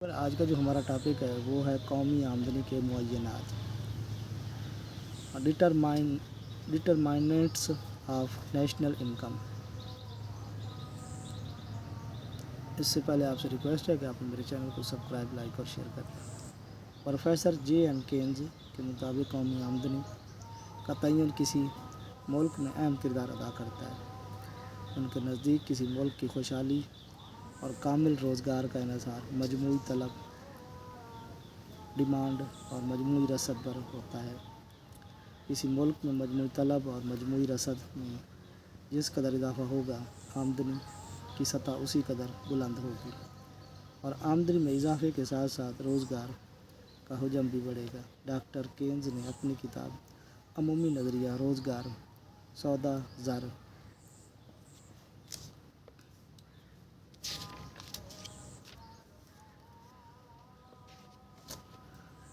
پر آج کا جو ہمارا ٹاپک ہے وہ ہے قومی آمدنی کے معینات، ڈٹرمائنٹس آف نیشنل انکم۔ اس سے پہلے آپ سے ریکویسٹ ہے کہ آپ میرے چینل کو سبسکرائب، لائک اور شیئر کریں۔ پروفیسر جے این کینز کے مطابق قومی آمدنی کا تعین کسی ملک میں اہم کردار ادا کرتا ہے۔ ان کے نزدیک کسی ملک کی خوشحالی اور کامل روزگار کا انحصار مجموعی طلب، ڈیمانڈ اور مجموعی رسد پر ہوتا ہے۔ کسی ملک میں مجموعی طلب اور مجموعی رسد میں جس قدر اضافہ ہوگا، آمدنی کی سطح اسی قدر بلند ہوگی، اور آمدنی میں اضافے کے ساتھ ساتھ روزگار کا حجم بھی بڑھے گا۔ ڈاکٹر کینز نے اپنی کتاب عمومی نظریہ روزگار، سودہ زر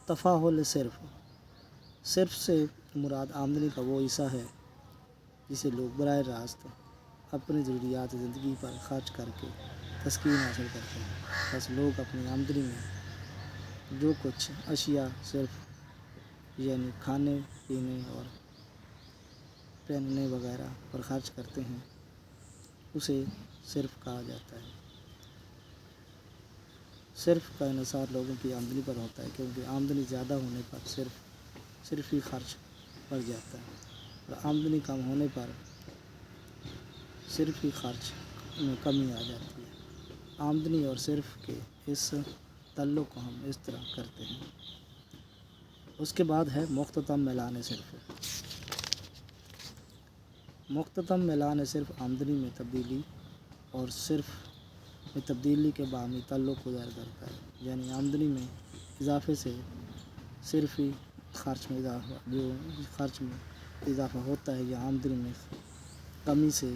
تفاعل صرف سے مراد آمدنی کا وہ حصہ ہے جسے لوگ براہ راست اپنی ضروریات زندگی پر خرچ کر کے تسکین حاصل کرتے ہیں۔ بس لوگ اپنی آمدنی میں جو کچھ اشیاء صرف یعنی کھانے پینے اور پہننے وغیرہ پر خرچ کرتے ہیں اسے صرف کہا جاتا ہے۔ صرف کا انحصار لوگوں کی آمدنی پر ہوتا ہے، کیونکہ آمدنی زیادہ ہونے پر صرف ہی خرچ بڑھ جاتا ہے، اور آمدنی کم ہونے پر صرف ہی خرچ میں کمی آ جاتی ہے۔ آمدنی اور صرف کے اس تعلق کو ہم اس طرح کرتے ہیں۔ اس کے بعد ہے مختتم میلان صرف۔ مختتم میلان صرف آمدنی میں تبدیلی اور صرف میں تبدیلی کے باہمی تعلق کو ظاہر کرتا ہے، یعنی آمدنی میں اضافے سے صرف ہی خرچ میں اضافہ ہوتا ہے، یا آمدنی میں کمی سے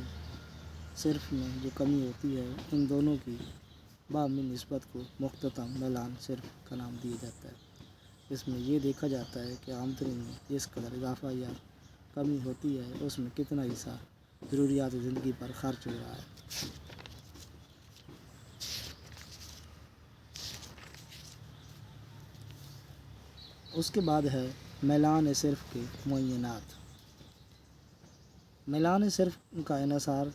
صرف میں جو کمی ہوتی ہے، ان دونوں کی باہمی نسبت کو مختتم میلان صرف کا نام دیا جاتا ہے۔ اس میں یہ دیکھا جاتا ہے کہ آمدنی میں جس قدر اضافہ یا کمی ہوتی ہے اس میں کتنا حصہ ضروریات زندگی پر خرچ ہو رہا ہے۔ اس کے بعد ہے میلان صرف کے معینات۔ میلان صرف کا انحصار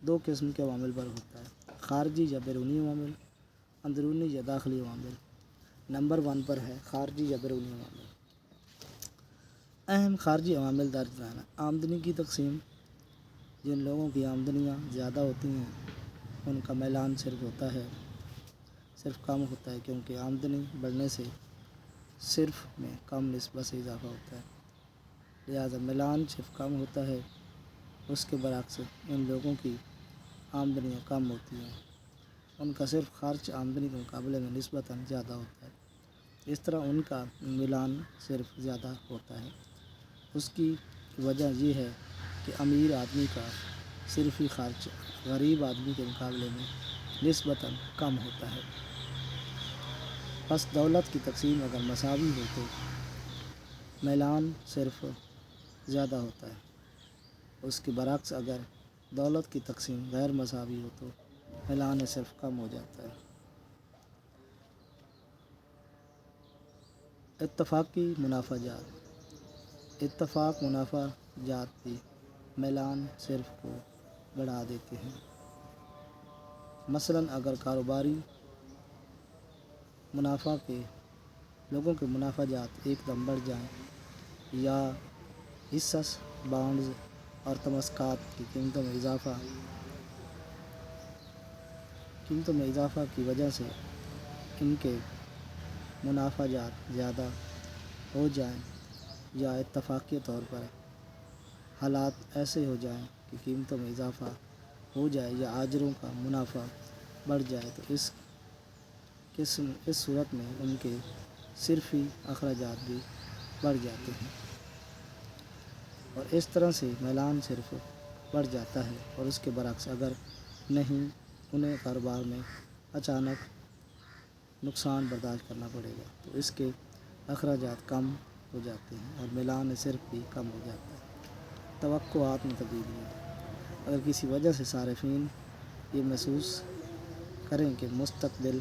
دو قسم کے عوامل پر ہوتا ہے: خارجی یا بیرونی عوامل، اندرونی یا داخلی عوامل۔ نمبر 1 پر ہے خارجی یا بیرونی عوامل۔ اہم خارجی عوامل درج ذیل ہیں: آمدنی کی تقسیم۔ جن لوگوں کی آمدنیاں زیادہ ہوتی ہیں ان کا میلان صرف کم ہوتا ہے، کیونکہ آمدنی بڑھنے سے صرف میں کم نسبت سے اضافہ ہوتا ہے، لہذا میلان صرف کم ہوتا ہے۔ اس کے برعکس ان لوگوں کی آمدنیاں کم ہوتی ہیں، ان کا صرف خرچ آمدنی کے مقابلے میں نسبتاً زیادہ ہوتا ہے، اس طرح ان کا میلان صرف زیادہ ہوتا ہے۔ اس کی وجہ یہ ہے کہ امیر آدمی کا صرف ہی خرچ غریب آدمی کے مقابلے میں نسبتاً کم ہوتا ہے۔ پس دولت کی تقسیم اگر مساوی ہو تو میلان صرف زیادہ ہوتا ہے، اس کے برعکس اگر دولت کی تقسیم غیر مساوی ہو تو میلان صرف کم ہو جاتا ہے۔ اتفاقی منافع جات۔ اتفاق منافع جات بھی میلان صرف کو بڑھا دیتے ہیں۔ مثلاً اگر کاروباری منافع کے لوگوں کے منافع جات ایک دم بڑھ جائیں، یا حصص، بانڈز اور تماسکات کی قیمتوں میں اضافہ کی وجہ سے ان کے منافع جات زیادہ ہو جائیں، یا اتفاقی طور پر حالات ایسے ہو جائیں کہ قیمتوں میں اضافہ ہو جائے یا آجروں کا منافع بڑھ جائے، تو اس صورت میں ان کے صرفی اخراجات بھی بڑھ جاتے ہیں، اور اس طرح سے میلان صرف بڑھ جاتا ہے۔ اور اس کے برعکس اگر نہیں، انہیں کاروبار میں اچانک نقصان برداشت کرنا پڑے گا تو اس کے اخراجات کم ہو جاتے ہیں اور میلان صرف بھی کم ہو جاتا ہے۔ توقعات میں تبدیلیاں۔ اگر کسی وجہ سے صارفین یہ محسوس کریں کہ مستقبل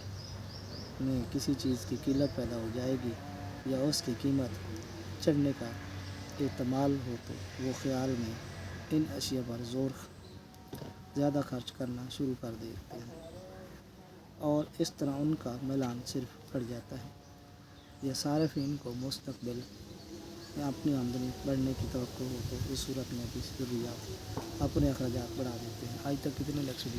میں کسی چیز کی قلت پیدا ہو جائے گی یا اس کی قیمت چڑھنے کا احتمال ہو تو وہ خیال میں ان اشیاء پر زیادہ خرچ کرنا شروع کر دیتے ہیں اور اس طرح ان کا میلان صرف بڑھ جاتا ہے۔ یہ صارفین کو مستقبل میں اپنی آمدنی بڑھنے کی توقع ہو تو اس صورت میں بھی ضروریات اپنے اخراجات بڑھا دیتے ہیں۔ آج تک کتنے لیکچر